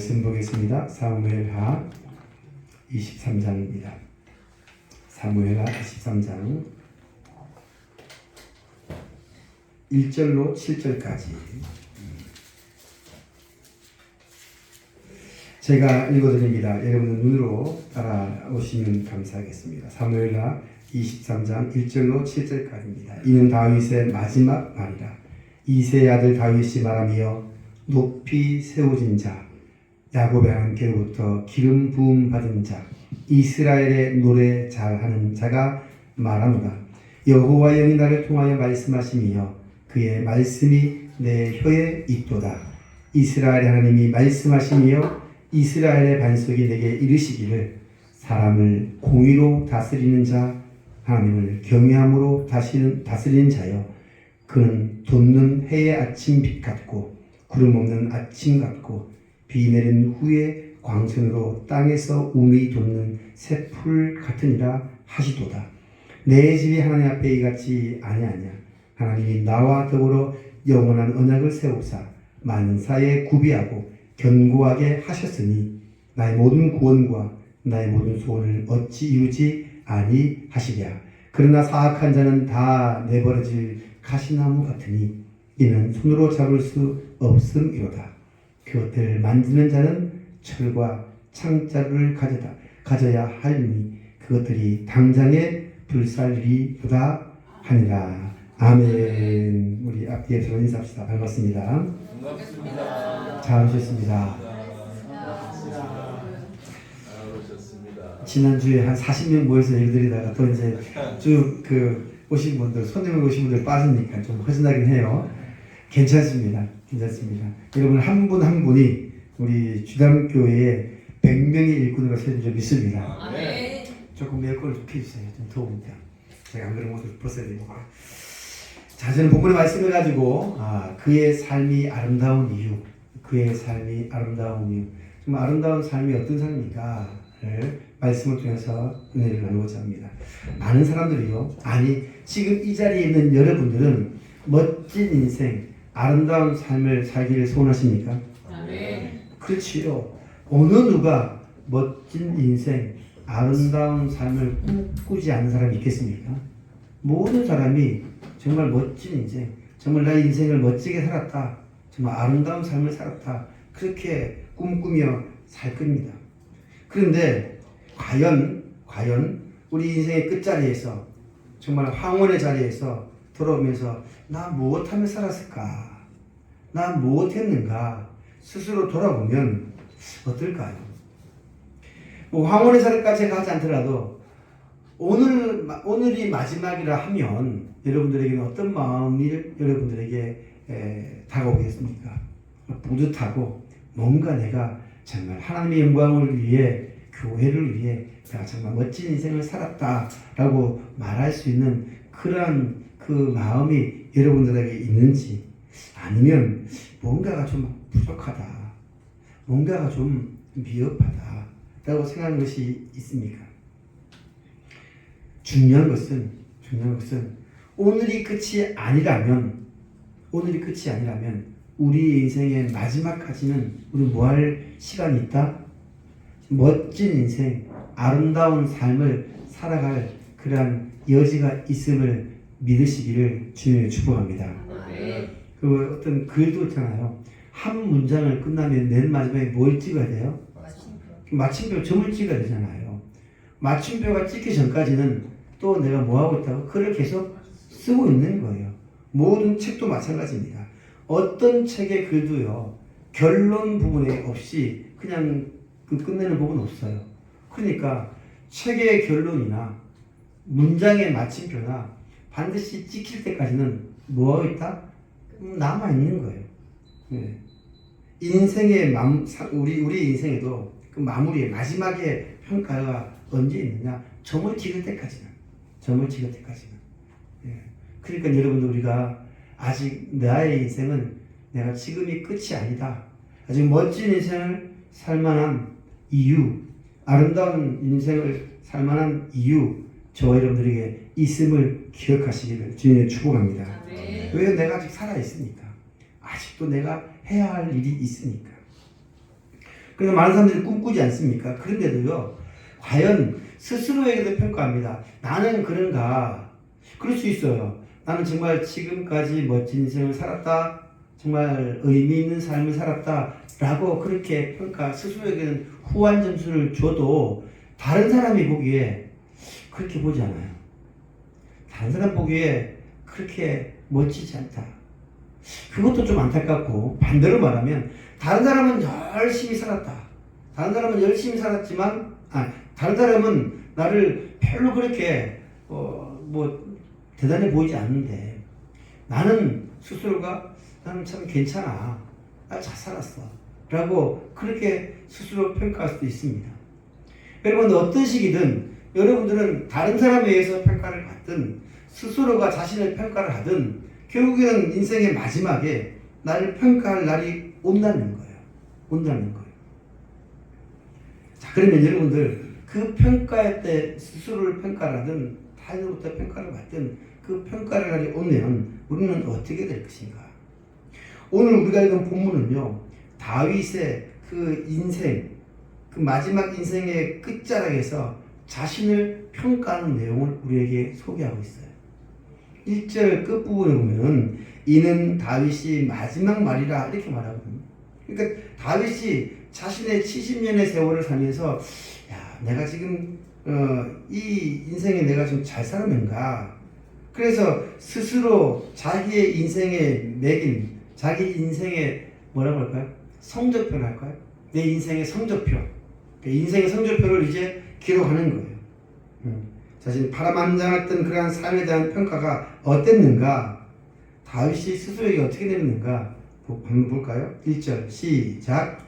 말씀 보겠습니다. 사무엘하 23장입니다. 사무엘하 23장 1절로 7절까지 제가 읽어드립니다. 여러분은 눈으로 따라오시면 감사하겠습니다. 사무엘하 23장 1절로 7절까지입니다. 이는 다윗의 마지막 말이라. 이새의 아들 다윗이 말하며 높이 세워진 자, 야곱의 하나님께로부터 기름 부음 받은 자, 이스라엘의 노래 잘하는 자가 말하노라. 여호와의 영이 나를 통하여 말씀하시며 그의 말씀이 내 혀에 있도다. 이스라엘의 하나님이 말씀하시며 이스라엘의 반석이 내게 이르시기를 사람을 공의로 다스리는 자, 하나님을 경외함으로 다스리는 자여, 그는 돋는 해의 아침 빛 같고 구름 없는 아침 같고 비 내린 후에 광선으로 땅에서 움이 돋는 새 풀 같으니라 하시도다. 내 집이 하나님 앞에 이같이 아니하냐. 하나님이 나와 더불어 영원한 언약을 세우사 만사에 구비하고 견고하게 하셨으니 나의 모든 구원과 나의 모든 소원을 어찌 이루지 아니하시랴. 그러나 사악한 자는 다 내버려질 가시나무 같으니 이는 손으로 잡을 수 없음이로다. 그것들을 만지는 자는 철과 창자루를 가져야 하리니 그것들이 당장에 불살리로다 하니라. 아멘. 우리 앞뒤에 들어 인사합시다. 반갑습니다. 반갑습니다. 잘 오셨습니다. 지난주에 한 40명 모여서 일드리다가 또 이제 쭉 오신 분들, 손님을 오신 분들 빠지니까 좀 허전하긴 해요. 괜찮습니다. 여러분 한 분 한 분이 우리 주담교회에 100명의 일꾼으로 세운 줄 믿습니다. 네. 조금 에어컨을 좀 켜주세요. 좀 더우니까. 제가 안 그런 모습을 벗어야 되니까. 자, 저는 본문의 말씀을 가지고 그의 삶이 아름다운 이유, 정말 아름다운 삶이 어떤 삶입니까?를 말씀을 통해서 은혜를 나누고자 합니다. 많은 사람들이요, 지금 이 자리에 있는 여러분들은 멋진 인생, 아름다운 삶을 살기를 소원하십니까? 네. 그렇지요. 어느 누가 멋진 인생, 아름다운 삶을 꿈꾸지 않는 사람이 있겠습니까? 모든 사람이 정말 멋진 인생, 정말 나의 인생을 멋지게 살았다, 정말 아름다운 삶을 살았다, 그렇게 꿈꾸며 살 겁니다. 그런데 과연 우리 인생의 끝자리에서, 정말 황혼의 자리에서 돌아오면서 나 무엇하며 살았을까? 나 무엇했는가? 스스로 돌아보면 어떨까요? 황혼의 자리까지 가지 않더라도 오늘이 마지막이라 하면 여러분들에게는 어떤 마음이 여러분들에게 다가오겠습니까? 뿌듯하고 뭔가 내가 정말 하나님의 영광을 위해, 교회를 위해 내가 정말 멋진 인생을 살았다라고 말할 수 있는 그러한 그 마음이 여러분들에게 있는지, 아니면 뭔가가 좀 부족하다, 뭔가가 좀 미흡하다라고 생각하는 것이 있습니까? 중요한 것은 오늘이 끝이 아니라면 우리 인생의 마지막까지는 우리 뭐 할 시간이 있다? 멋진 인생, 아름다운 삶을 살아갈 그러한 여지가 있음을 믿으시기를 주님의 축복합니다. 그 어떤 글도 있잖아요. 한 문장을 끝나면 맨 마지막에 뭘 찍어야 돼요? 마침표, 점을 찍어야 되잖아요. 마침표가 찍기 전까지는 또 내가 뭐 하고 있다고? 글을 계속 쓰고 있는 거예요. 모든 책도 마찬가지입니다. 어떤 책의 글도요, 결론 부분에 없이 그냥 끝내는 부분 없어요. 그러니까 책의 결론이나 문장의 마침표나 반드시 찍힐 때까지는 뭐 하고 있다? 남아 있는 거예요. 네. 인생의 우리 인생에도 그 마무리에, 마지막에 평가가 언제 있느냐? 점을 찍을 때까지는. 네. 그러니까 여러분들, 우리가 아직 나의 인생은 내가 지금이 끝이 아니다, 아직 멋진 인생을 살만한 이유, 아름다운 인생을 살만한 이유, 저와 여러분들에게 있음을 기억하시기를 주님의 축복합니다. 왜? 내가 아직 살아있으니까. 아직도 내가 해야 할 일이 있으니까. 그래서 많은 사람들이 꿈꾸지 않습니까? 그런데도요, 과연 스스로에게도 평가합니다. 나는 그런가? 그럴 수 있어요. 나는 정말 지금까지 멋진 인생을 살았다. 정말 의미 있는 삶을 살았다. 라고 그렇게 스스로에게는 후한 점수를 줘도 다른 사람이 보기에 그렇게 보지 않아요. 다른 사람 보기에 그렇게 멋지지 않다. 그것도 좀 안타깝고, 반대로 말하면 다른 사람은 열심히 살았다. 다른 사람은 열심히 살았지만 다른 사람은 나를 별로 그렇게 대단해 보이지 않는데 나는 스스로가 나는 참 괜찮아. 나 잘 살았어. 라고 그렇게 스스로 평가할 수도 있습니다. 여러분 어떤 시기든 여러분들은 다른 사람에 의해서 평가를 받든 스스로가 자신을 평가를 하든 결국에는 인생의 마지막에 나를 평가할 날이 온다는 거예요. 온다는 거예요. 자, 그러면 여러분들 그 평가할 때 스스로를 평가를 하든 타인으로부터 평가를 받든 그 평가를 날이 오면 우리는 어떻게 될 것인가? 오늘 우리가 읽은 본문은요, 다윗의 그 인생, 그 마지막 인생의 끝자락에서 자신을 평가하는 내용을 우리에게 소개하고 있어요. 1절 끝부분에 보면 이는 다윗이 마지막 말이라 이렇게 말하거든요. 그러니까 다윗이 자신의 70년의 세월을 살면서 내가 지금 이 인생에 내가 좀 잘 살았는가? 그래서 스스로 자기의 인생에 매긴 자기 인생의 뭐라고 할까요? 성적표를 할까요? 내 인생의 성적표. 인생의 성적표를 이제 기록하는 거예요. 자신이 파란만장했던 그러한 삶에 대한 평가가 어땠는가? 다윗이 스스로에게 어떻게 내렸는가? 한번 볼까요? 1절 시작.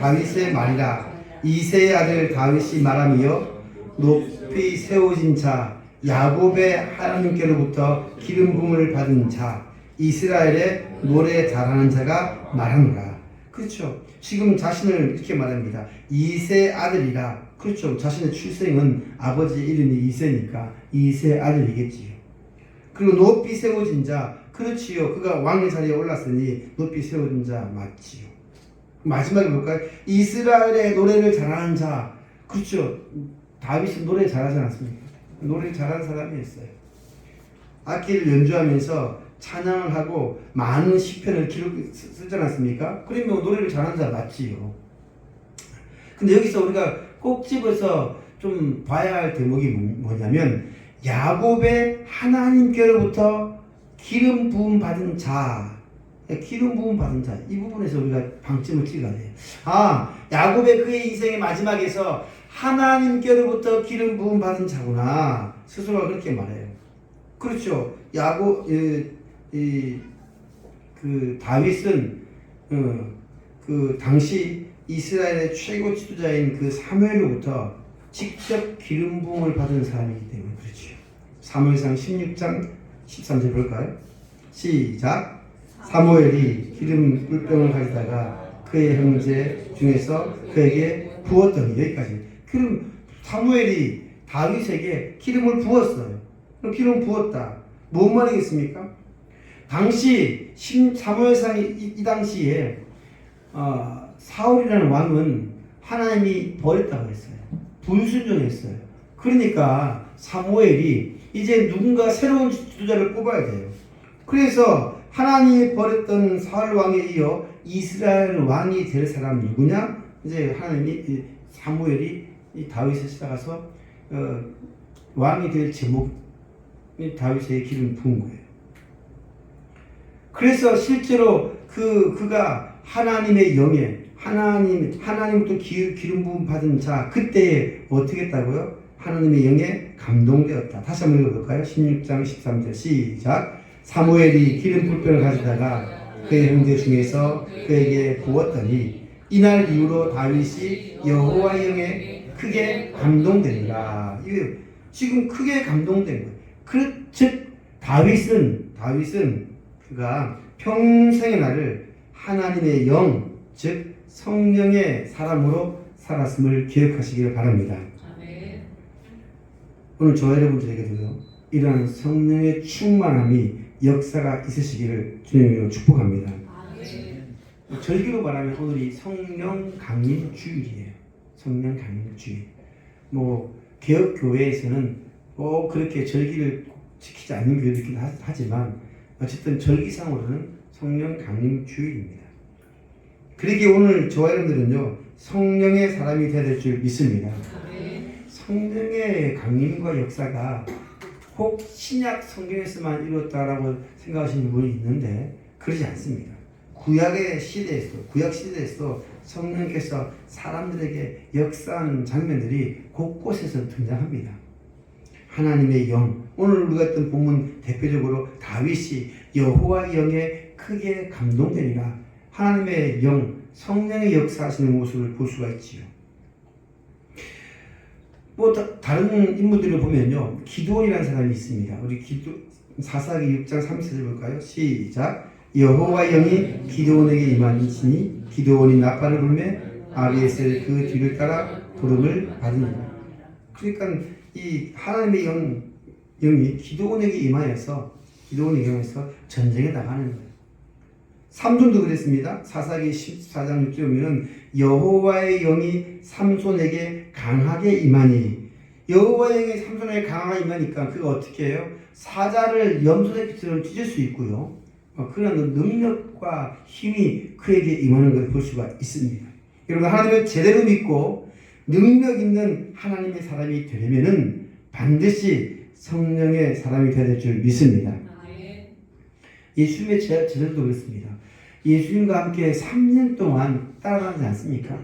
다윗의 말이라 이새의 아들 다윗이 말하며 높이 세워진 자 야곱의 하나님께로부터 기름 부음을 받은 자 이스라엘의 노래 잘하는 자가 말하노라. 그렇죠. 지금 자신을 이렇게 말합니다. 이새 아들이라. 그렇죠. 자신의 출생은 아버지 이름이 이새니까 이새 아들이겠지요. 그리고 높이 세워진 자. 그렇지요. 그가 왕의 자리에 올랐으니 높이 세워진 자 맞지요. 마지막에 볼까요? 이스라엘의 노래를 잘하는 자. 그렇죠. 다윗은 노래 잘하지 않습니까? 노래 잘하는 사람이었어요. 악기를 연주하면서 찬양을 하고 많은 시편을 쓰지 않았습니까? 그러면 노래를 잘하는 자 맞지요. 근데 여기서 우리가 꼭 집어서 좀 봐야 할 대목이 뭐냐면 야곱의 하나님께로부터 기름 부음 받은 자, 기름 부음 받은 자, 이 부분에서 우리가 방점을 찍어야 돼요. 야곱의 그의 인생의 마지막에서 하나님께로부터 기름 부음 받은 자구나. 스스로가 그렇게 말해요. 그렇죠. 그 다윗은 그 당시 이스라엘의 최고 지도자인 그 사무엘로부터 직접 기름 부음을 받은 사람이기 때문에 그렇죠. 사무엘상 16장 13절 볼까요? 시작. 사무엘이 기름 물병을 가져다가 그의 형제 중에서 그에게 부었더니 여기까지. 그럼 사무엘이 다윗에게 기름을 부었어요. 그럼 기름을 부었다. 뭔 말이겠습니까? 당시 사무엘상 이 당시에 사울이라는 왕은 하나님이 버렸다고 했어요. 불순종했어요. 그러니까 사무엘이 이제 누군가 새로운 지도자를 뽑아야 돼요. 그래서 하나님이 버렸던 사울 왕에 이어 이스라엘 왕이 될 사람 누구냐? 이제 하나님이 사무엘이 이 다윗을 찾아가서 왕이 될 제목이 다윗의 기름 부은 거예요. 그래서 실제로 그가 하나님의 영에 하나님부터 기름 부음 받은 자 그때에 어떻게 했다고요? 하나님의 영에 감동되었다. 다시 한번 읽어볼까요? 16장 13절 시작. 사무엘이 기름 불병을 가져다가 그의 형제 중에서 그에게 부었더니 이날 이후로 다윗이 여호와의 영에 크게 감동되니라. 지금 크게 감동된 거예요. 즉 다윗은 그가 평생의 날을 하나님의 영, 즉 성령의 사람으로 살았음을 기억하시길 바랍니다. 아멘. 오늘 저와 여러분들에게도요, 이러한 성령의 충만함이 역사가 있으시기를 주님으로 축복합니다. 아멘. 절기로 말하면 오늘이 성령 강림 주일이에요. 성령 강림 주일. 뭐 개혁 교회에서는 그렇게 절기를 지키지 않는 교회들이긴 하지만 어쨌든 절기상으로는 성령 강림 주일입니다. 그러기에 오늘 저와 여러분들은요 성령의 사람이 되어야 될 줄 믿습니다. 성령의 강림과 역사가 혹 신약 성경에서만 이루어졌다라고 생각하시는 분이 있는데 그러지 않습니다. 구약 시대에서 성령께서 사람들에게 역사하는 장면들이 곳곳에서 등장합니다. 하나님의 영, 오늘 우리가 했던 본문 대표적으로 다윗이 여호와의 영에 크게 감동되니라 하나님의 영, 성령의 역사하시는 모습을 볼 수가 있지요. 다른 인물들을 보면요 기드온이라는 사람이 있습니다. 우리 사사기 6장 3절을 볼까요? 시작. 여호와의 영이 기드온에게 임하시니 기드온이 나팔을 불매 아비에셀 그 뒤를 따라 부름을 받으니라. 그러니까 이 하나님의 영이 기드온에게 임하여서 전쟁에 나가는 거예요. 삼손도 그랬습니다. 사사기 14장 6절에 보면 여호와의 영이 삼손에게 강하게 임하니 여호와의 영이 삼손에게 강하게 임하니까 그가 어떻게 해요? 사자를 염소새끼처럼 찢을 수 있고요. 그런 능력과 힘이 그에게 임하는 것을 볼 수가 있습니다. 여러분 하나님을 제대로 믿고 능력 있는 하나님의 사람이 되려면은 반드시 성령의 사람이 되어야 될 줄 믿습니다. 예수님의 제자들도 그렇습니다. 예수님과 함께 3년 동안 따라다니지 않습니까?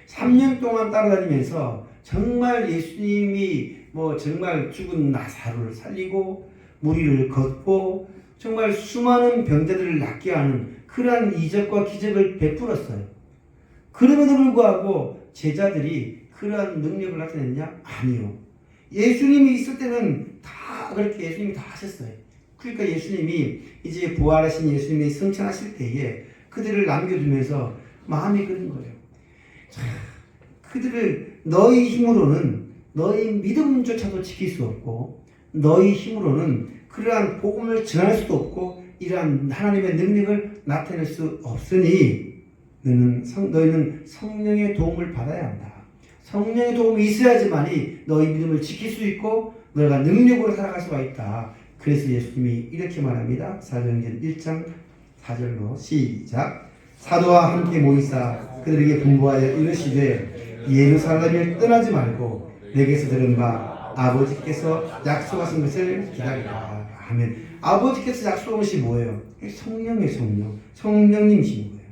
3년 동안 따라다니면서 정말 예수님이 정말 죽은 나사로를 살리고 무리를 걷고 정말 수많은 병자들을 낫게 하는 그러한 이적과 기적을 베풀었어요. 그럼에도 불구하고 제자들이 그러한 능력을 나타냈냐? 아니요. 예수님이 있을 때는 다 그렇게 예수님이 다 하셨어요. 그러니까 예수님이 이제 부활하신 예수님이 승천하실 때에 그들을 남겨두면서 마음이 그런 거예요. 그들을 너희 힘으로는 너희 믿음조차도 지킬 수 없고 너희 힘으로는 그러한 복음을 전할 수도 없고 이러한 하나님의 능력을 나타낼 수 없으니 너희는 성령의 도움을 받아야 한다. 성령의 도움이 있어야지만이 너희 믿음을 지킬 수 있고 너희가 능력으로 살아갈 수가 있다. 그래서 예수님이 이렇게 말합니다. 사도행전 1장 4절로 시작. 사도와 함께 모이사 그들에게 분부하여 이르시되 예루살렘을 떠나지 말고 내게서 들은 바 아버지께서 약속하신 것을 기다리라 하면 아버지께서 약속한 것이 뭐예요? 성령의 성령님이신 거예요.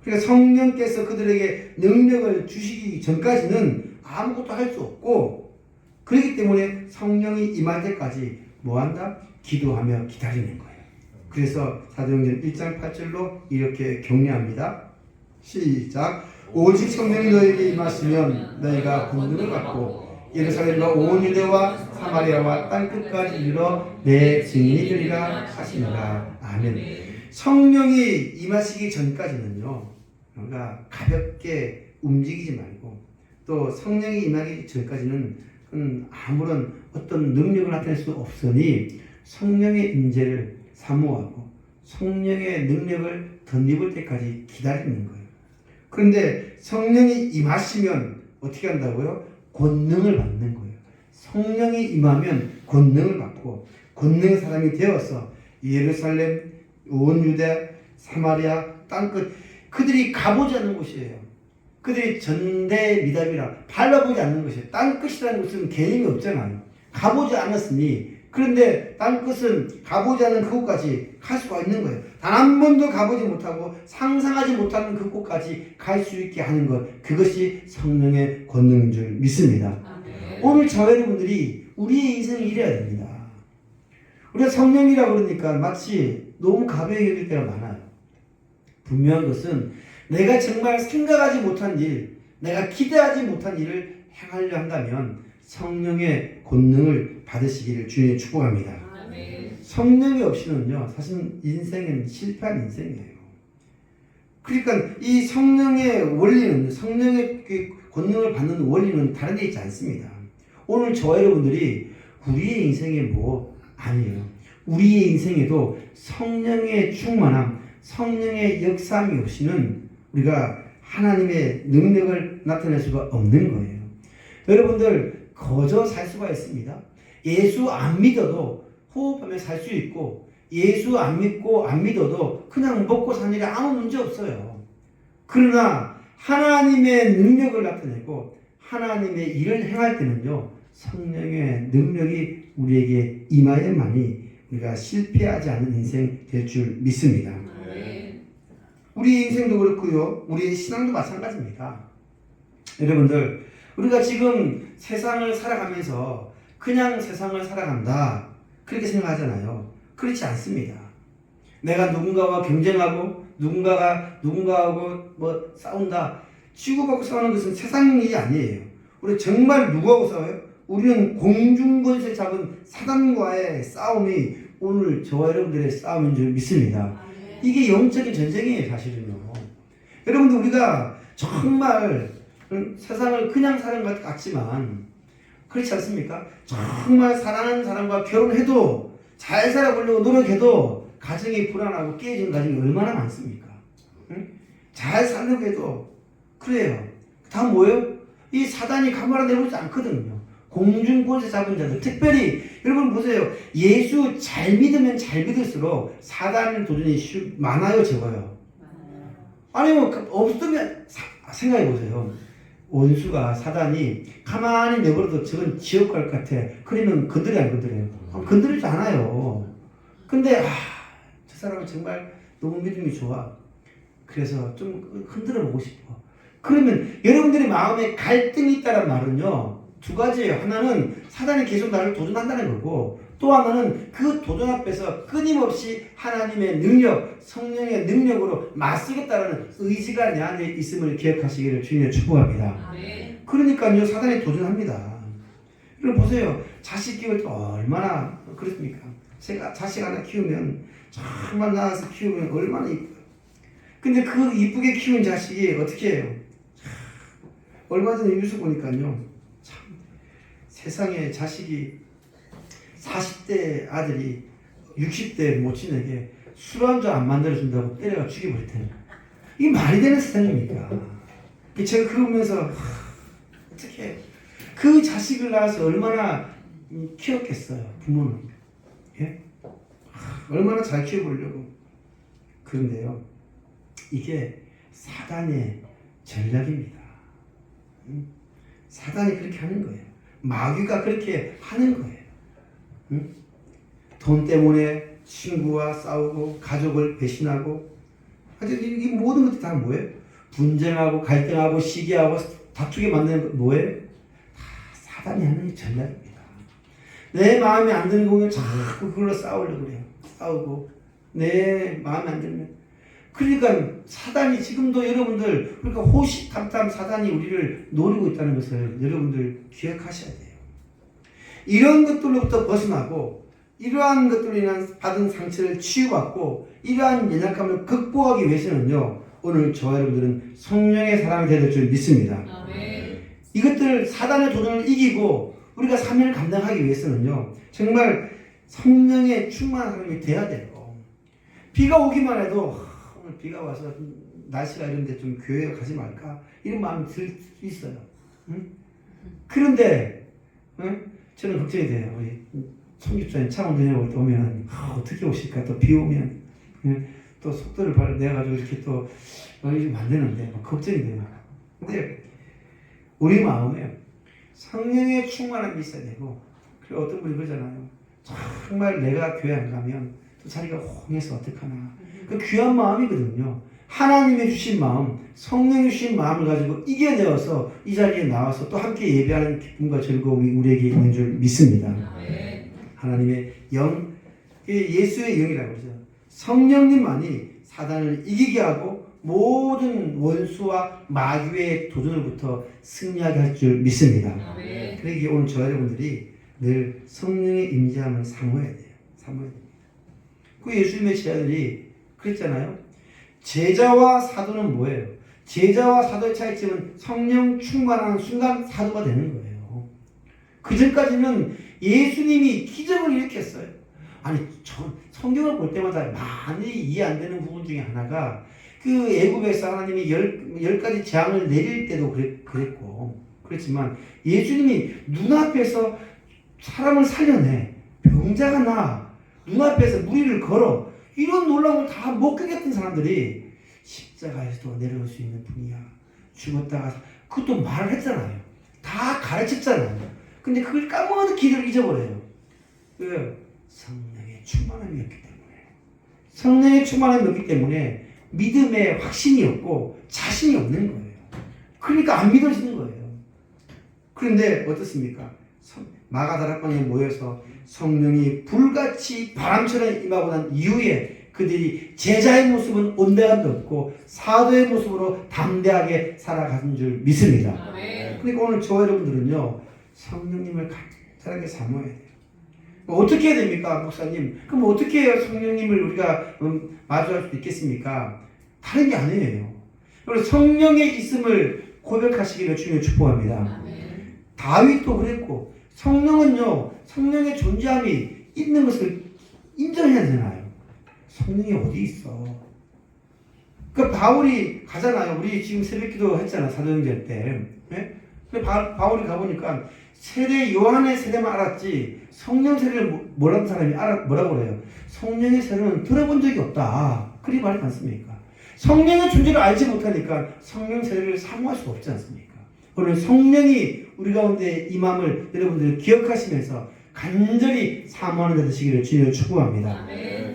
그러니까 성령께서 그들에게 능력을 주시기 전까지는 아무것도 할 수 없고 그렇기 때문에 성령이 임할 때까지 뭐한다? 기도하며 기다리는 거예요. 그래서 사도행전 1장 8절로 이렇게 격려합니다. 시작. 오직 성령이 너에게 임하시면 너희가 권능을 받고 예루살렘과 온 유대와 사마리아와 땅끝까지 이르러 내 증인이 되리라 하시니라. 아멘. 성령이 임하시기 전까지는요 뭔가 가볍게 움직이지 말고 또 성령이 임하기 전까지는 아무런 어떤 능력을 나타낼 수 없으니 성령의 임재를 사모하고 성령의 능력을 덧입을 때까지 기다리는 거예요. 그런데 성령이 임하시면 어떻게 한다고요? 권능을 받는 거예요. 성령이 임하면 권능을 받고 권능의 사람이 되어서 예루살렘, 온 유대, 사마리아, 땅끝 그들이 가보지 않는 곳이에요. 그들이 전대미답이라 밟아보지 않는 것이에요. 땅끝이라는 것은 개념이 없잖아요. 가보지 않았으니 그런데 땅끝은 가보지 않은 그곳까지 갈 수가 있는 거예요. 단 한 번도 가보지 못하고 상상하지 못하는 그곳까지 갈 수 있게 하는 것 그것이 성령의 권능인 줄 믿습니다. 오늘 저와 여러분들이 우리의 인생을 이래야 됩니다. 우리가 성령이라고 그러니까 마치 너무 가벼게 여길 때가 많아요. 분명한 것은 내가 정말 생각하지 못한 일, 내가 기대하지 못한 일을 행하려 한다면 성령의 권능을 받으시기를 주님 축복합니다. 성령이 없이는요, 사실 인생은 실패한 인생이에요. 그러니까 이 성령의 원리는, 성령의 권능을 받는 원리는 다른 데 있지 않습니다. 오늘 저와 여러분들이 우리의 인생에 아니에요. 우리의 인생에도 성령의 충만함, 성령의 역사함이 없이는 우리가 하나님의 능력을 나타낼 수가 없는 거예요. 여러분들 거저 살 수가 있습니다. 예수 안 믿어도 호흡하며 살 수 있고 예수 안 믿고 안 믿어도 그냥 먹고 사는 일에 아무 문제 없어요. 그러나 하나님의 능력을 나타내고 하나님의 일을 행할 때는요, 성령의 능력이 우리에게 임하여만이 우리가 실패하지 않는 인생 될 줄 믿습니다. 우리 인생도 그렇고요, 우리의 신앙도 마찬가지입니다. 여러분들, 우리가 지금 세상을 살아가면서 그냥 세상을 살아간다 그렇게 생각하잖아요. 그렇지 않습니다. 내가 누군가와 경쟁하고 누군가하고 뭐 싸운다, 치고받고 싸우는 것은 세상 일이 아니에요. 우리 정말 누구하고 싸워요? 우리는 공중권세 잡은 사단과의 싸움이 오늘 저와 여러분들의 싸움인 줄 믿습니다. 이게 영적인 전쟁이에요, 사실은요. 여러분들, 우리가 정말 세상을 그냥 사는 것 같지만 그렇지 않습니까? 정말 사랑하는 사람과 결혼해도 잘 살아보려고 노력해도 가정이 불안하고 깨진 가정이 얼마나 많습니까? 응? 잘 살려고 해도 그래요. 다 뭐예요? 이 사단이 가만히 내보지 않거든요. 공중권세 잡은 자들, 특별히 여러분 보세요. 예수 잘 믿으면 잘 믿을수록 사단 도전이 많아요, 적어요? 아니면 없으면 생각해 보세요. 원수가 사단이 가만히 내버려도 저건 지옥 갈 것 같아. 그러면 건드려 안 건드려요? 건드리지 않아요. 근데 저 사람은 정말 너무 믿음이 좋아. 그래서 좀 흔들어 보고 싶어. 그러면 여러분들의 마음에 갈등이 있다는 말은요, 두 가지예요. 하나는 사단이 계속 나를 도전한다는 거고, 또 하나는 그 도전 앞에서 끊임없이 하나님의 능력, 성령의 능력으로 맞서겠다는 의지가 내 안에 있음을 기억하시기를 주님의 축복합니다. 그러니까요, 사단이 도전합니다. 여러분 보세요. 자식 키울 때 얼마나 그렇습니까? 제가 자식 하나 키우면 정말 낳아서 키우면 얼마나 이뻐요. 근데 그 이쁘게 키운 자식이 어떻게 해요? 얼마 전에 뉴스 보니까요, 참 세상에 자식이 40대 아들이 60대 모친에게 술 한잔 안 만들어준다고 때려가 죽여버릴 테니 이게 말이 되는 세상입니까? 제가 그거 보면서 어떻게 그 자식을 낳아서 얼마나 키웠겠어요, 부모는. 예? 얼마나 잘 키워보려고. 그런데요, 이게 사단의 전략입니다. 사단이 그렇게 하는 거예요. 마귀가 그렇게 하는 거예요. 돈 때문에 친구와 싸우고 가족을 배신하고, 이 모든 것들이 다 뭐예요? 분쟁하고 갈등하고 시기하고 다투게 만드는 것 뭐예요? 다 사단이 하는 전략입니다. 내 마음에 안 드는 거 보면 자꾸 그걸로 싸우려고 그래요. 싸우고 내 마음에 안 들면. 그러니까 사단이 지금도 여러분들, 그러니까 호시탐탐 사단이 우리를 노리고 있다는 것을 여러분들 기억하셔야 돼요. 이런 것들로부터 벗어나고 이러한 것들로 인한 받은 상처를 치유받고 이러한 연약함을 극복하기 위해서는요, 오늘 저와 여러분들은 성령의 사람이 될 줄 믿습니다. 이것들 사단의 도전을 이기고 우리가 사명을 감당하기 위해서는요, 정말 성령의 충만한 사람이 돼야 돼요. 비가 오기만 해도 오늘 비가 와서 날씨가 이런데 좀 교회 가지 말까 이런 마음이 들 수 있어요. 응? 그런데 저는 걱정이 돼요. 우리 청집사님 창원 다녀올 때 오면 어떻게 오실까? 또 비 오면 또 속도를 내가지고 이렇게 또 만드는데 걱정이 돼요. 근데 우리 마음에 성령의 충만함이 있어야 되고, 그리고 어떤 분이 그러잖아요. 정말 내가 교회 안 가면 또 자리가 홍해서 어떡하나. 그 귀한 마음이거든요. 하나님의 주신 마음, 성령이 주신 마음을 가지고 이겨내어서 이 자리에 나와서 또 함께 예배하는 기쁨과 즐거움이 우리에게 있는 줄 믿습니다. 하나님의 영, 예수의 영이라고 그러죠. 성령님만이 사단을 이기게 하고 모든 원수와 마귀의 도전으로부터 승리하게 할 줄 믿습니다. 그러기에 오늘 저와 여러분들이 늘 성령의 임재함을 사모해야 돼요. 사모해야 됩니다. 그 예수님의 제자들이 그랬잖아요. 제자와 사도는 뭐예요? 제자와 사도의 차이점은 성령 충만한 순간 사도가 되는 거예요. 그 전까지는 예수님이 기적을 일으켰어요. 아니 성경을 볼 때마다 많이 이해 안 되는 부분 중에 하나가 그 애굽에서 하나님이 열 가지 재앙을 내릴 때도 그랬고 그렇지만 예수님이 눈앞에서 사람을 살려내 병자가 나 눈앞에서 무리를 걸어 이런 놀라운 걸 다 목격했던 사람들이 십자가에서도 내려올 수 있는 분이야. 죽었다가 그것도 말을 했잖아요. 다 가르쳤잖아요. 근데 그걸 까먹어도 기도를 잊어버려요. 왜? 성령의 충만함이 없기 때문에. 성령의 충만함이 없기 때문에 믿음에 확신이 없고 자신이 없는 거예요. 그러니까 안 믿어지는 거예요. 그런데 어떻습니까? 마가다락방에 모여서 성령이 불같이 바람처럼 임하고 난 이후에 그들이 제자의 모습은 온데간도 없고 사도의 모습으로 담대하게 살아가는 줄 믿습니다. 그러니까 오늘 저와 여러분들은요 성령님을 간절하게 사모해야 돼요. 어떻게 해야 됩니까, 목사님? 그럼 어떻게 해야 성령님을 우리가 마주할 수 있겠습니까? 다른 게 아니에요. 그래서 성령의 있음을 고백하시기를 주님을 축복합니다. 다윗도 그랬고 성령은요 성령의 존재함이 있는 것을 인정해야 되잖아요. 성령이 어디 있어? 그 바울이 가잖아요. 우리 지금 새벽기도 했잖아 사도행전 때. 네? 근데 바울이 가보니까 세례 요한의 세례만 알았지 성령 세례를 모르는 사람이 뭐라고 그래요? 성령의 세례는 들어본 적이 없다. 그리 말이 않습니까? 성령의 존재를 알지 못하니까 성령 세례를 사모할 수 없지 않습니까? 오늘 성령이 우리 가운데 임함을 여러분들 기억하시면서 간절히 사모하는 데 되시기를 주님을 축복합니다.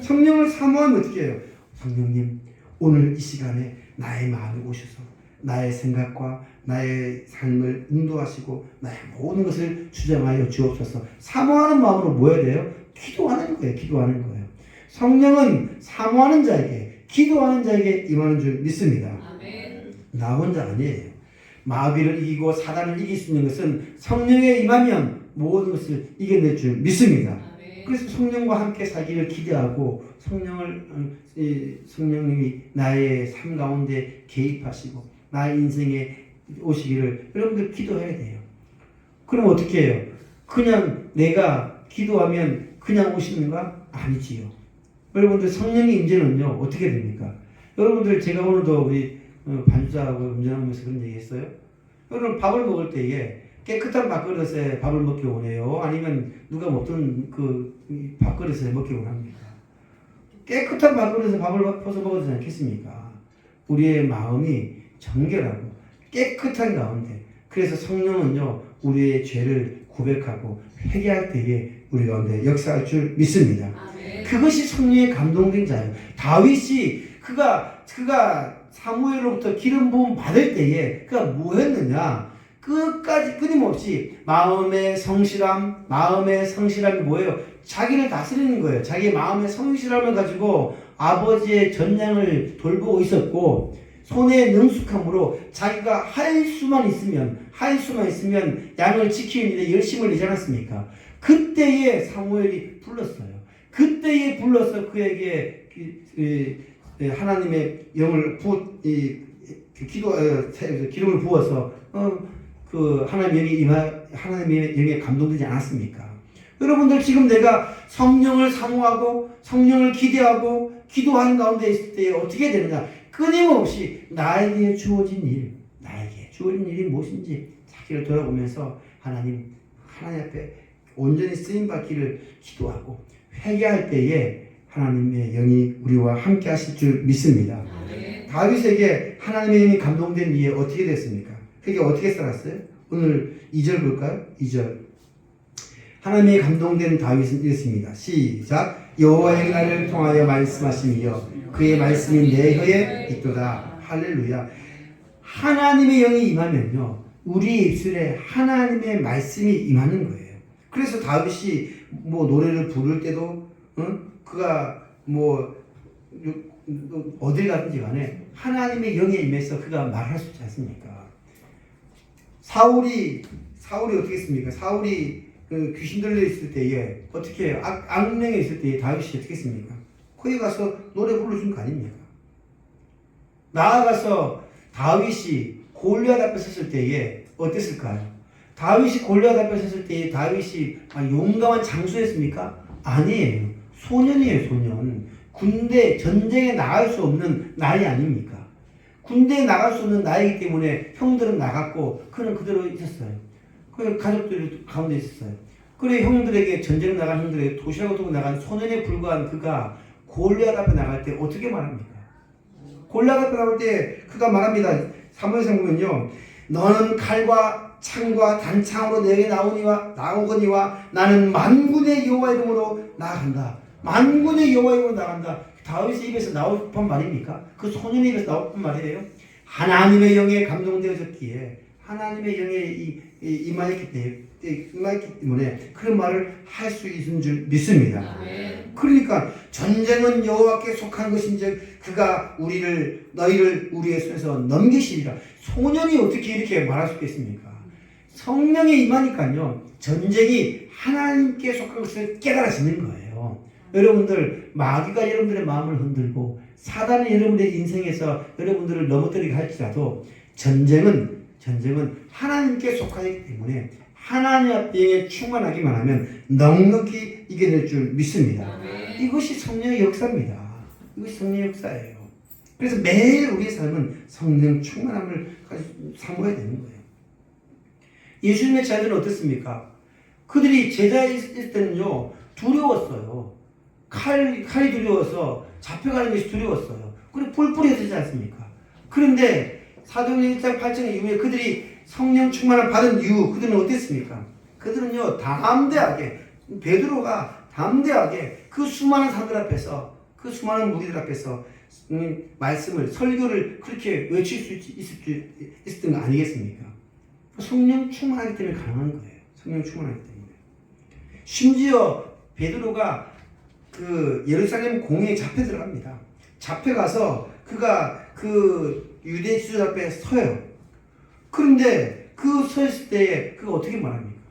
성령을 사모하면 어떻게 해요? 성령님 오늘 이 시간에 나의 마음에 오셔서 나의 생각과 나의 삶을 인도하시고 나의 모든 것을 주장하여 주옵소서. 사모하는 마음으로 뭐 해야 돼요? 기도하는 거예요. 기도하는 거예요. 성령은 사모하는 자에게 기도하는 자에게 임하는 줄 믿습니다. 나 혼자 아니에요. 마귀를 이기고 사단을 이길 수 있는 것은 성령에 임하면 모든 것을 이겨낼 줄 믿습니다. 그래서 성령과 함께 살기를 기대하고 성령님이 나의 삶 가운데 개입하시고 나의 인생에 오시기를 여러분들 기도해야 돼요. 그럼 어떻게 해요? 그냥 내가 기도하면 그냥 오시는가? 아니지요. 여러분들 성령의 임재는요 어떻게 됩니까? 여러분들 제가 오늘도 우리 반주자하고 운전하면서 그런 얘기 했어요. 여러분 밥을 먹을 때에 깨끗한 밥그릇에 밥을 먹기 원해요? 아니면 누가 먹던 그 밥그릇에 먹기 원합니까? 깨끗한 밥그릇에 밥을 퍼서 먹어도 되지 않겠습니까? 우리의 마음이 정결하고 깨끗한 가운데 그래서 성령은요 우리의 죄를 고백하고 회개할 때에 우리 가운데 역사할 줄 믿습니다. 그것이 성령의 감동된 자예요. 다윗이 그가 사무엘로부터 기름 부음 받을 때에 그가 뭐 했느냐? 끝까지 끊임없이 마음의 성실함이 뭐예요? 자기를 다스리는 거예요. 자기의 마음의 성실함을 가지고 아버지의 전량을 돌보고 있었고 손의 능숙함으로 자기가 할 수만 있으면 양을 지키는 일에 열심을 내지 않았습니까? 그때에 사무엘이 불렀어요. 그때에 불러서 그에게 하나님의 영을 기름을 부어서 그 하나님의 영에 감동되지 않았습니까? 여러분들 지금 내가 성령을 사모하고 성령을 기대하고 기도하는 가운데 있을 때 어떻게 되느냐? 끊임없이 나에게 주어진 일이 무엇인지 자기를 돌아보면서 하나님 앞에 온전히 쓰임받기를 기도하고 회개할 때에 하나님의 영이 우리와 함께 하실 줄 믿습니다. 다윗에게 하나님의 영이 감동된 이에 어떻게 됐습니까? 그게 어떻게 살았어요? 오늘 2절 볼까요? 2절. 하나님의 감동된 다윗은 이렇습니다. 시작. 여호와의 나를 통하여 말씀하시며 그의 말씀이 내 혀에 있도다. 할렐루야. 하나님의 영이 임하면요 우리 입술에 하나님의 말씀이 임하는 거예요. 그래서 다윗이 뭐 노래를 부를 때도 그가 뭐 어딜 가든지 간에 하나님의 영에 임해서 그가 말할 수 있지 않습니까? 사울이 어떻게 했습니까? 사울이 귀신 들려 있을 때에 어떻게 해요? 악령에 있을 때에 다윗이 어떻게 했습니까? 거기 가서 노래 불러준 거 아닙니까? 나아가서 다윗이 골리앗 앞에 섰을 때에 어땠을까요? 다윗이 골리앗 앞에 섰을 때에 다윗이 용감한 장수였습니까? 아니에요. 소년이에요, 소년. 군대 전쟁에 나갈 수 없는 나이 아닙니까? 군대에 나갈 수 없는 나이기 때문에 형들은 나갔고 그는 그대로 있었어요. 그 가족들이 가운데 있었어요. 그래 형들에게 전쟁 나간 형들에게 도시락을 들고 나간 소년에 불과한 그가 골리앗 앞에 나갈 때 어떻게 말합니까? 골리앗 앞에 나올 때 그가 말합니다. 사무엘상 보면요, 너는 칼과 창과 단창으로 내게 나오거니와 나는 만군의 여호와 이름으로 나아간다. 만군의 여호와 이름으로 나간다. 다윗의 입에서 나올 뻔 말입니까? 그 소년의 입에서 나올 뻔 말이에요. 하나님의 영에 감동되어졌기에 하나님의 영에 임하였기 때문에 그런 말을 할 수 있는 줄 믿습니다. 그러니까 전쟁은 여호와께 속한 것인즉 그가 너희를 우리의 손에서 넘기시리라. 소년이 어떻게 이렇게 말할 수 있겠습니까? 성령이 임하니까요, 전쟁이 하나님께 속한 것을 깨달아지는 거예요. 여러분들, 마귀가 여러분들의 마음을 흔들고 사단이 여러분들의 인생에서 여러분들을 넘어뜨리게 할지라도 전쟁은 하나님께 속하기 때문에 하나님 앞에 충만하기만 하면 넉넉히 이겨낼 줄 믿습니다. 이것이 성령의 역사입니다. 이것이 성령의 역사예요. 그래서 매일 우리의 삶은 성령 충만함을 사모해야 되는 거예요. 예수님의 제자들은 어떻습니까? 그들이 제자에 있을 때는요, 두려웠어요. 칼이 두려워서 잡혀가는 것이 두려웠어요. 그리고 뿔뿔이 되지 않습니까? 그런데 사도행전 1장 8장 이후에 그들이 성령 충만함 받은 이후 그들은 어땠습니까? 그들은요, 담대하게, 베드로가 담대하게 그 수많은 사람들 앞에서, 그 수많은 무리들 앞에서 말씀을, 설교를 그렇게 외칠 수 있었던 거 아니겠습니까? 성령 충만하기 때문에 가능한 거예요. 성령 충만하기 때문에. 심지어 베드로가 그 예루살렘 공회에 잡혀 들어갑니다. 잡혀가서 그가 그 유대 지도자 앞에 서요. 그런데 그 서 있을 때 그가 어떻게 말합니까?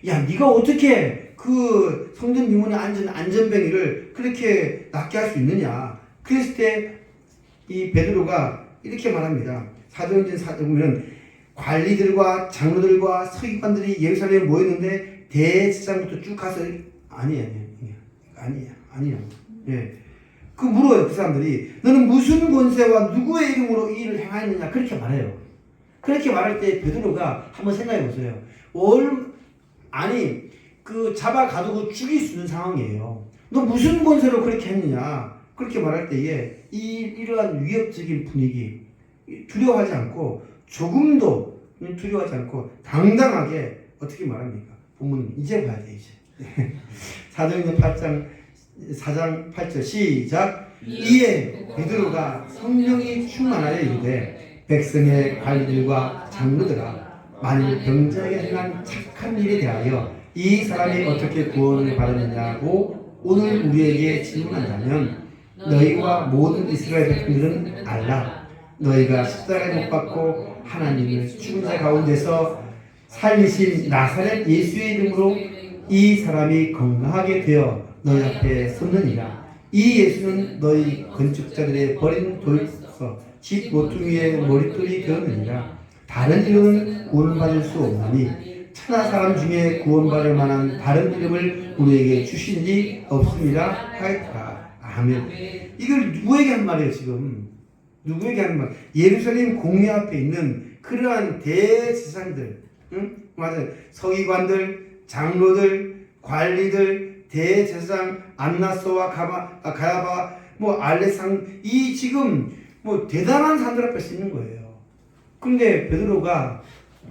야, 네가 어떻게 그 성전 미문에 앉은 안전뱅이를 그렇게 낫게 할 수 있느냐? 그랬을 때 이 베드로가 이렇게 말합니다. 사도행전 4장 보면 관리들과 장로들과 서기관들이 예루살렘에 모였는데 대제사장부터 쭉 가서 아니야. 예. 그 물어요. 그 사람들이 너는 무슨 권세와 누구의 이름으로 이 일을 행하였느냐? 그렇게 말해요. 그렇게 말할 때 베드로가 한번 생각해 보세요. 그 잡아가두고 죽일 수 있는 상황이에요. 너 무슨 권세로 그렇게 했느냐? 그렇게 말할 때에 이러한 위협적인 분위기, 두려워하지 않고 조금도 두려워하지 않고 당당하게 어떻게 말합니까? 본문 이제 봐야 돼 이제. 사도행전 4장 8절 시작. 이에 베드로가 성령이 충만하여 이르되 백성의 관리들과 장로들아, 만일 병자에게 행한 착한 일에 대하여 이 사람이 어떻게 구원을 받았느냐고 오늘 우리에게 질문한다면 너희와 모든 이스라엘 백성들은 알라. 너희가 십자가에 못 박고 하나님을 죽은 자 가운데서 살리신 나사렛 예수의 이름으로 이 사람이 건강하게 되어 너희 앞에 섰느니라. 이 예수는 너희 건축자들의 버린 돌에서 집 모퉁이의 머릿돌이 되었느니라. 다른 이름은 구원받을 수 없나니 천하 사람 중에 구원받을 만한 다른 이름을 우리에게 주신 이 없습니다 하였더라. 아멘. 이걸 누구에게 한 말이에요 지금? 누구에게 하는 말? 예루살렘 공회 앞에 있는 그러한 대제사장들, 응? 맞아요. 서기관들, 장로들, 관리들, 대제사장 안나스와 가야바, 알레상, 이 지금 대단한 사람들 앞에 서 있는 거예요. 근데 베드로가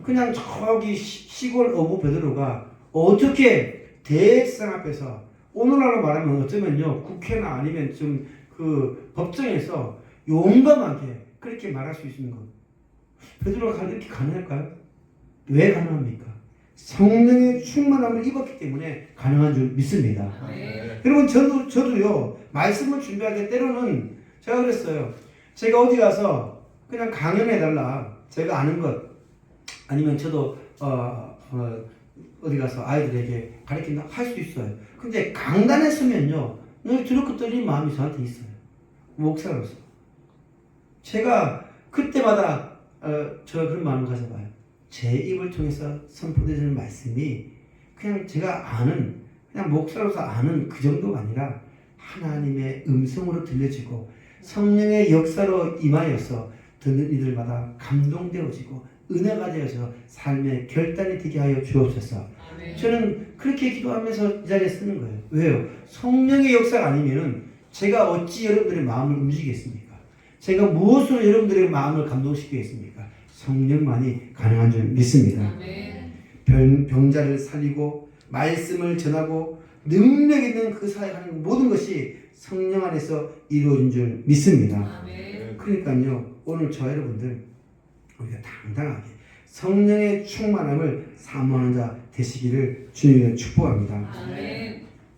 그냥 저기 시골 어부 베드로가 어떻게 대제사장 앞에서, 오늘날로 말하면 어쩌면요 국회나 아니면 좀 그 법정에서 용감하게 그렇게 말할 수 있는 것. 베드로가 이렇게 가능할까요? 왜 가능합니까? 성령의 충만함을 입었기 때문에 가능한 줄 믿습니다. 여러분 저도요 말씀을 준비할 때 때로는 제가 그랬어요. 제가 어디 가서 그냥 강연해달라, 제가 아는 것, 아니면 저도 어디 가서 아이들에게 가르친다 할 수도 있어요. 근데 강단에 서면요 늘 두렵고 떨리는 마음이 저한테 있어요. 목사로서 제가 그때마다 저 그런 마음을 가져봐요. 제 입을 통해서 선포되는 말씀이 그냥 제가 아는 그냥 목사로서 아는 그 정도가 아니라 하나님의 음성으로 들려지고 성령의 역사로 임하여서 듣는 이들마다 감동되어지고 은혜가 되어서 삶의 결단이 되게 하여 주옵소서. 저는 그렇게 기도하면서 이 자리에 쓰는 거예요. 왜요? 성령의 역사가 아니면은 제가 어찌 여러분들의 마음을 움직이겠습니까? 제가 무엇으로 여러분들의 마음을 감동시키겠습니까? 성령만이 가능한 줄 믿습니다. 병자를 살리고 말씀을 전하고 능력 있는 그 사역하는 모든 것이 성령 안에서 이루어진 줄 믿습니다. 그러니까요, 오늘 저 여러분들 우리가 당당하게 성령의 충만함을 사모하는 자 되시기를 주님의 축복합니다.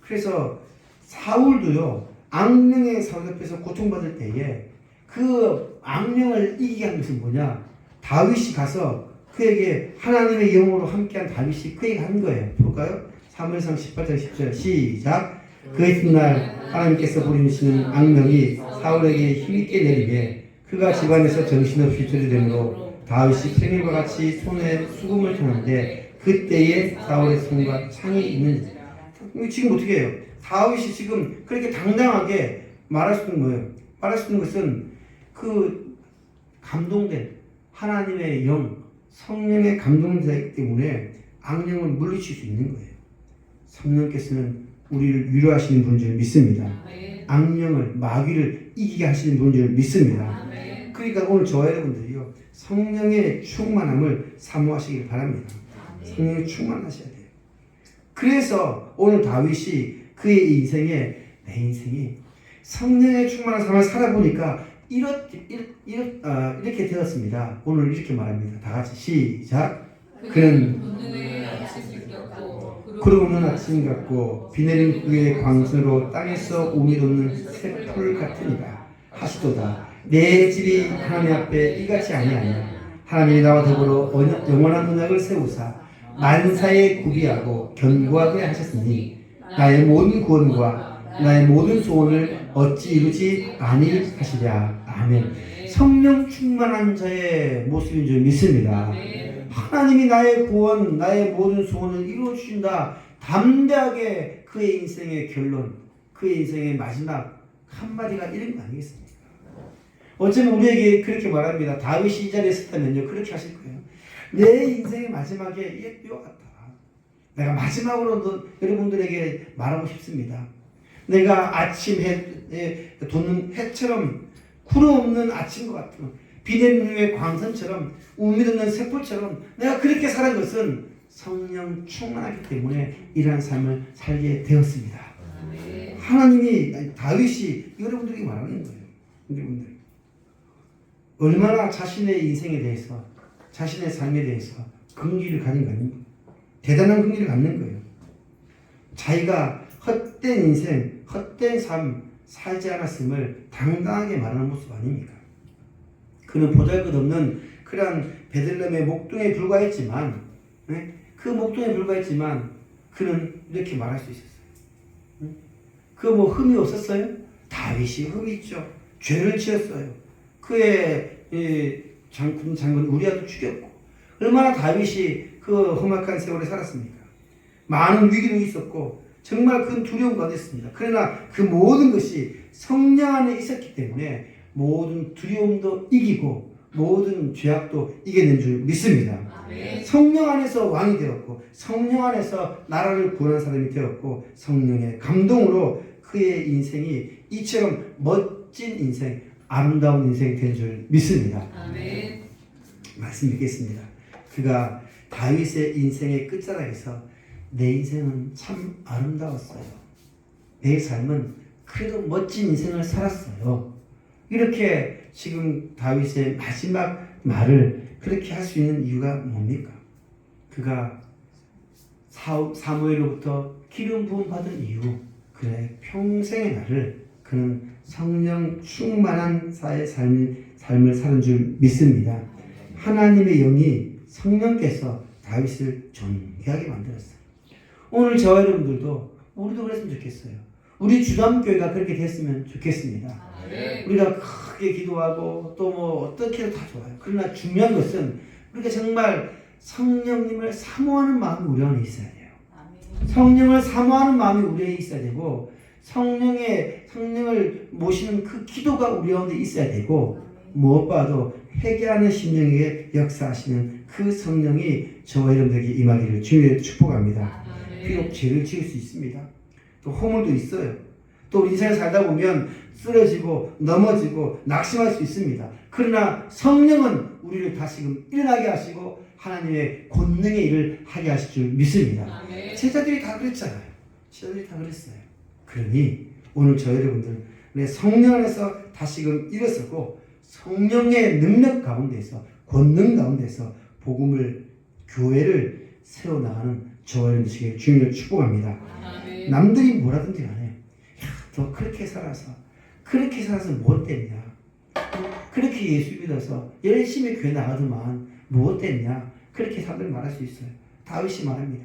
그래서 사울도요, 악령의 사울 앞에서 고통받을 때에 그 악령을 이기게 한 것은 뭐냐? 다윗이 가서 그에게 하나님의 영으로 함께한 다윗이 그에게 한 거예요. 볼까요? 사무엘상 18장 10절 시작. 그 이튿날 하나님께서 부리시는 악령이 사울에게 힘있게 내리매 그가 집안에서 정신없이 들이대므로 다윗이 평일과 같이 손에 수금을 펴는데 그때에 사울의 손과 창이 있는지. 지금 어떻게 해요? 다윗이 지금 그렇게 당당하게 말할 수 있는 거예요. 말할 수 있는 것은 그 감동된 하나님의 영, 성령의 감동되기 때문에 악령을 물리칠 수 있는 거예요. 성령께서는 우리를 위로하시는 분인 줄 믿습니다. 악령을, 마귀를 이기게 하시는 분인 줄 믿습니다. 그러니까 오늘 저와 여러분들이요, 성령의 충만함을 사모하시길 바랍니다. 성령의 충만하셔야 돼요. 그래서 오늘 다윗이 그의 인생에, 내 인생이 성령의 충만한 삶을 살아보니까 이렇게 되었습니다. 오늘 이렇게 말합니다. 다 같이 시작. 그는 구름 없는 아침 같고 비 내린 후의 광선으로 땅에서 우미 돋는 새풀 같으니라 하시도다. 내 집이 하나님 앞에 이같이 아니하냐. 하나님이 나와 더불어 영원한 언약을 세우사 만사에 구비하고 견고하게 하셨으니 나의 모든 구원과 나의 모든 소원을 어찌 이루지 아니하시랴. 아멘. 성령 충만한 자의 모습인 줄 믿습니다. 하나님이 나의 구원, 나의 모든 소원을 이루어 주신다. 담대하게 그의 인생의 결론, 그의 인생의 마지막 한마디가 이런 거 아니겠습니까? 어쩌면 우리에게 그렇게 말합니다. 다윗이 이 자리에 있었다면요, 그렇게 하실 거예요. 내 인생의 마지막에 이와 같다. 내가 마지막으로 여러분들에게 말하고 싶습니다. 내가 아침 해 돋는 해처럼 구름 없는 아침과 같은 비 내린 후의 광선처럼 우미 돋는 새풀처럼 내가 그렇게 살은 것은 성령 충만하기 때문에 이러한 삶을 살게 되었습니다. 하나님이, 다윗이 여러분들에게 말하는 거예요. 여러분들 얼마나 자신의 인생에 대해서, 자신의 삶에 대해서 긍지를 가진 거 아닙니까? 대단한 긍지를 갖는 거예요. 자기가 헛된 인생, 헛된 삶 살지 않았음을 당당하게 말하는 모습 아닙니까? 그는 보잘것없는 그러한 베들레헴의 목동에 불과했지만, 그 목동에 불과했지만 그는 이렇게 말할 수 있었어요. 그 뭐 흠이 없었어요? 다윗이 흠이 있죠. 죄를 지었어요. 그의 장군 우리아도 죽였고, 얼마나 다윗이 그 험악한 세월에 살았습니까? 많은 위기도 있었고 정말 큰 두려움 가운데 있습니다. 그러나 그 모든 것이 성령 안에 있었기 때문에 모든 두려움도 이기고 모든 죄악도 이겨낸 줄 믿습니다. 성령 안에서 왕이 되었고 성령 안에서 나라를 구원한 사람이 되었고 성령의 감동으로 그의 인생이 이처럼 멋진 인생, 아름다운 인생이 된 줄 믿습니다. 말씀 읽겠습니다. 그가 다윗의 인생의 끝자락에서 내 인생은 참 아름다웠어요. 내 삶은 그래도 멋진 인생을 살았어요. 이렇게 지금 다윗의 마지막 말을 그렇게 할 수 있는 이유가 뭡니까? 그가 사무엘로부터 기름 부음 받은 이후 그의 평생의 날을 그는 성령 충만한 삶을 사는 줄 믿습니다. 하나님의 영이 성령께서 다윗을 존귀하게 만들었어요. 오늘 저와 여러분들도 우리도 그랬으면 좋겠어요. 우리 주담교회가 그렇게 됐으면 좋겠습니다. 우리가 크게 기도하고 또 뭐 어떻게 해도 다 좋아요. 그러나 중요한 것은 우리가 정말 성령님을 사모하는 마음이 우리 안에 있어야 돼요. 성령을 사모하는 마음이 우리에게 있어야 되고 성령을 모시는 그 기도가 우리 가운데 있어야 되고 무엇보다도 회개하는 심령에게 역사하시는 그 성령이 저와 여러분들에게 임하기를 주님의 축복합니다. 비록 죄를 지을 수 있습니다. 또 허물도 있어요. 또 우리 인생을 살다 보면 쓰러지고 넘어지고 낙심할 수 있습니다. 그러나 성령은 우리를 다시금 일어나게 하시고 하나님의 권능의 일을 하게 하실 줄 믿습니다. 제자들이 다 그랬잖아요. 제자들이 다 그랬어요. 그러니 오늘 저 여러분들 성령 안에서 다시금 일어서고 성령의 능력 가운데서 권능 가운데서 복음을 교회를 세워나가는 저와 여러분들에게 주님을 축복합니다. 남들이 뭐라든지 간에 너 그렇게 살아서 무엇 됐냐, 그렇게 예수 믿어서 열심히 교회 나가더만 무엇 됐냐, 그렇게 사람들이 말할 수 있어요. 다윗이 말합니다.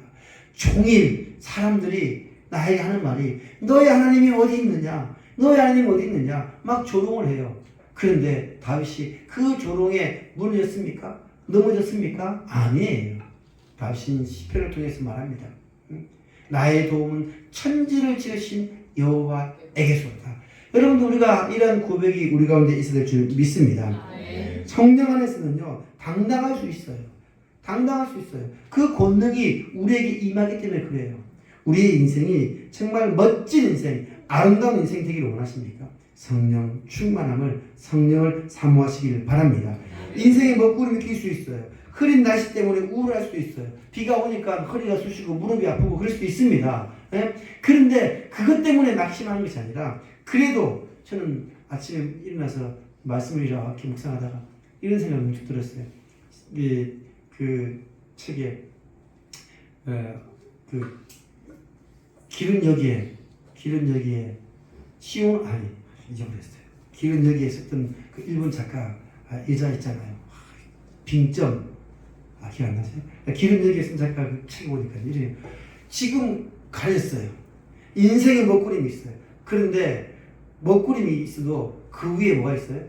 종일 사람들이 나에게 하는 말이 너의 하나님이 어디 있느냐, 너의 하나님이 어디 있느냐 막 조롱을 해요. 그런데 다윗이 그 조롱에 무너졌습니까? 넘어졌습니까? 아니에요. 다윗은 시편을 통해서 말합니다. 나의 도움은 천지를 지으신 여호와에게서다. 여러분들 우리가 이런 고백이 우리 가운데 있어야 될 줄 믿습니다. 성령 안에서는요 당당할 수 있어요. 당당할 수 있어요. 그 권능이 우리에게 임하기 때문에 그래요. 우리의 인생이 정말 멋진 인생, 아름다운 인생이 되기를 원하십니까? 성령 충만함을, 성령을 사모하시기를 바랍니다. 인생에 먹구름이 낄 수 있어요. 흐린 날씨 때문에 우울할 수도 있어요. 비가 오니까 허리가 쑤시고 무릎이 아프고 그럴 수도 있습니다. 예? 그런데 그것 때문에 낙심하는 것이 아니라 그래도 저는 아침에 일어나서 말씀을 이렇게 묵상하다가 이런 생각을 문득 들었어요. 그 책에 그 길은 여기에 시온 아니 잊어버렸어요. 길은 여기에 썼던 그 일본 작가 여자 있잖아요. 빙점 기억 안 나세요? 길은 여기에 쓴 작가 그 책 보니까 이래요. 지금 가렸어요. 인생에 먹구름이 있어요. 그런데 먹구름이 있어도 그 위에 뭐가 있어요?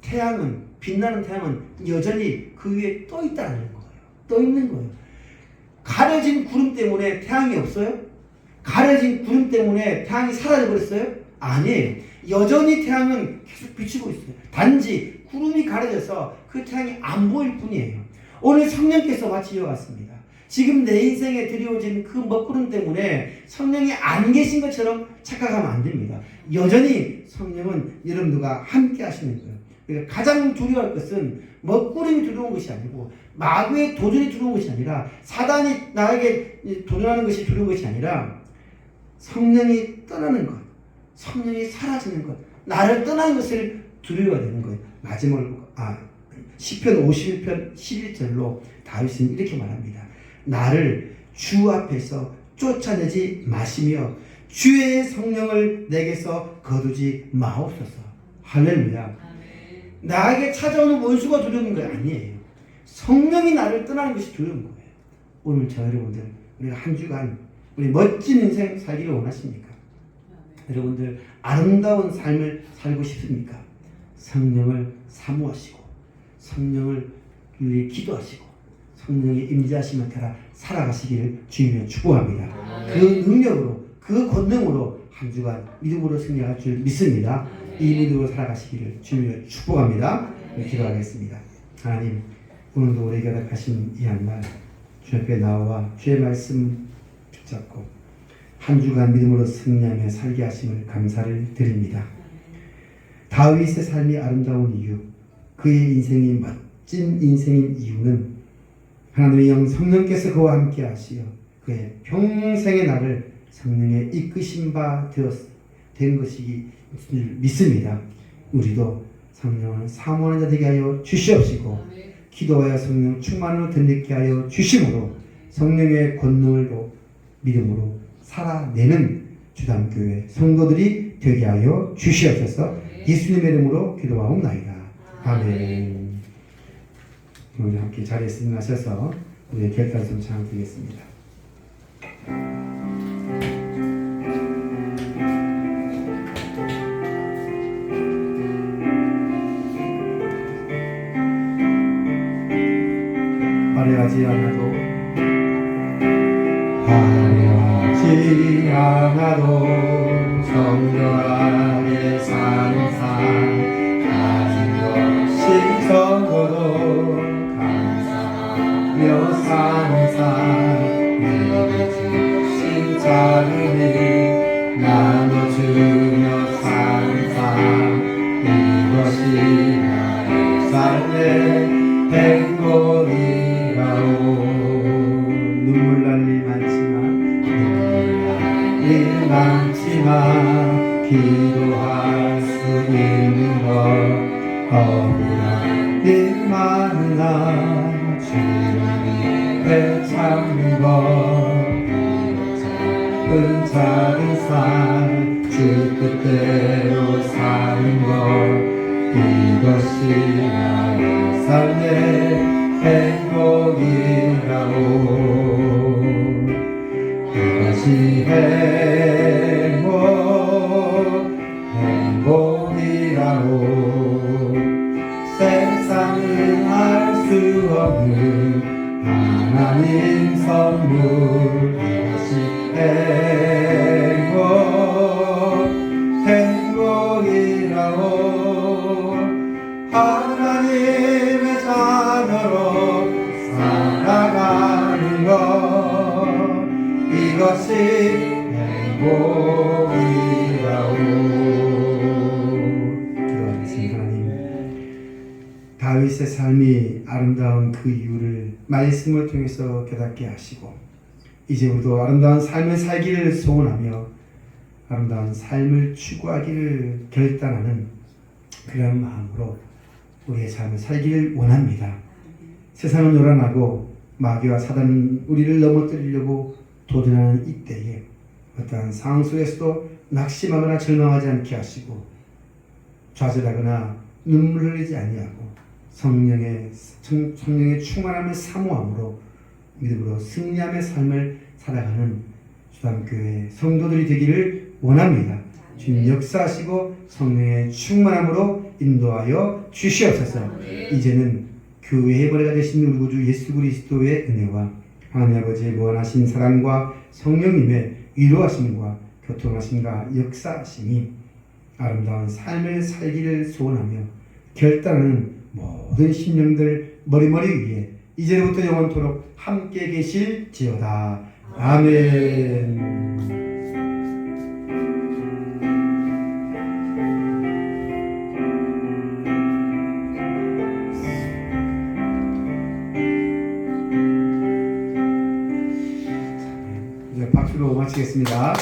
태양은 빛나는 태양은 여전히 그 위에 떠 있다는 거예요. 떠 있는 거예요. 가려진 구름 때문에 태양이 없어요? 가려진 구름 때문에 태양이 사라져 버렸어요? 아니에요. 여전히 태양은 계속 비치고 있어요. 단지 구름이 가려져서 그 태양이 안 보일 뿐이에요. 오늘 성령께서 마치 이와 같습니다. 지금 내 인생에 드리워진 그 먹구름 때문에 성령이 안 계신 것처럼 착각하면 안 됩니다. 여전히 성령은 여러분들과 함께 하시는 거예요. 그러니까 가장 두려워할 것은 먹구름이 두려운 것이 아니고 마귀의 도전이 두려운 것이 아니라 사단이 나에게 도전하는 것이 두려운 것이 아니라 성령이 떠나는 것, 성령이 사라지는 것, 나를 떠나는 것을 두려워야 되는 거예요. 마지막으로 시편 51편 11절로 다윗은 이렇게 말합니다. 나를 주 앞에서 쫓아내지 마시며 주의 성령을 내게서 거두지 마옵소서. 할렐루야. 나에게 찾아오는 원수가 두려운 거 아니에요. 성령이 나를 떠나는 것이 두려운 거예요. 오늘 저 여러분들 우리가 한 주간 우리 멋진 인생 살기를 원하십니까? 여러분들 아름다운 삶을 살고 싶습니까? 성령을 사모하시고 성령을 위해 기도하시고 성령의 임재하심을 따라 살아가시기를 주님의 축복합니다. 그 능력으로 그 권능으로 한 주간 믿음으로 승리할 줄 믿습니다. 이 믿음으로 살아가시기를 주님의 축복합니다. 기도하겠습니다. 하나님 오늘도 우리에게 허락하신 이 한날 주 앞에 나와 주의 말씀 붙잡고 한 주간 믿음으로 승리하며 살게 하심을 감사를 드립니다. 다윗의 삶이 아름다운 이유, 그의 인생이 멋진 인생인 이유는 하나님의 영 성령께서 그와 함께 하시어 그의 평생의 날을 성령에 이끄신 바 된 것이기 믿습니다. 우리도 성령을 사모하는 자 되게 하여 주시옵시고 기도하여 성령 충만으로 덧입게 하여 주심으로 성령의 권능을 믿음으로 살아내는 주담교회 성도들이 되게 하여 주시옵소서. 예수님의 이름으로 기도하옵나이다. 아멘. 우리 함께 자리에서 일어나셔서 우리의 결단성 찬양 드리겠습니다. 화려하지 않아도 사는 삶 내게 주신 자비를 나눠주며 사는 삶 이것이 나의 삶의 행복이라오. 눈물 날 일 많지만 기도할 수 있는 것 억울한 일 많으나 주님께 참는 것 작은 삶 주 뜻대로 사는 것 이것이 나의 삶의 행복이라오. 이것이 행복이라오. 세상은 알 수 없는 하나님 선물 이것이 행복이라오. 하나님의 자녀로 살아가는 것 이것이 행복이라오. 기도하겠습니다. 하나님, 다윗의 삶이 아름다운 그 이유를 말씀을 통해서 깨닫게 하시고 이제 우리도 아름다운 삶을 살기를 소원하며 아름다운 삶을 추구하기를 결단하는 그런 마음으로 우리의 삶을 살기를 원합니다. 세상은 요란하고 마귀와 사단은 우리를 넘어뜨리려고 도전하는 이때에 어떠한 상황 속에서도 낙심하거나 절망하지 않게 하시고 좌절하거나 눈물을 흘리지 아니하고 성령의 충만함을 사모함으로 믿음으로 승리함의 삶을 살아가는 주담교회 성도들이 되기를 원합니다. 주님 역사하시고 성령의 충만함으로 인도하여 주시옵소서. 이제는 교회의 머리가 되신 우리 구주 예수 그리스도의 은혜와 하나님 아버지의 무한하신 사랑과 성령님의 위로하심과 교통하심과 역사하심이 아름다운 삶을 살기를 소원하며 결단하는 모든 심령들 머리머리 위에 이제부터 영원토록 함께 계실지어다. 아멘. 이제 박수로 마치겠습니다.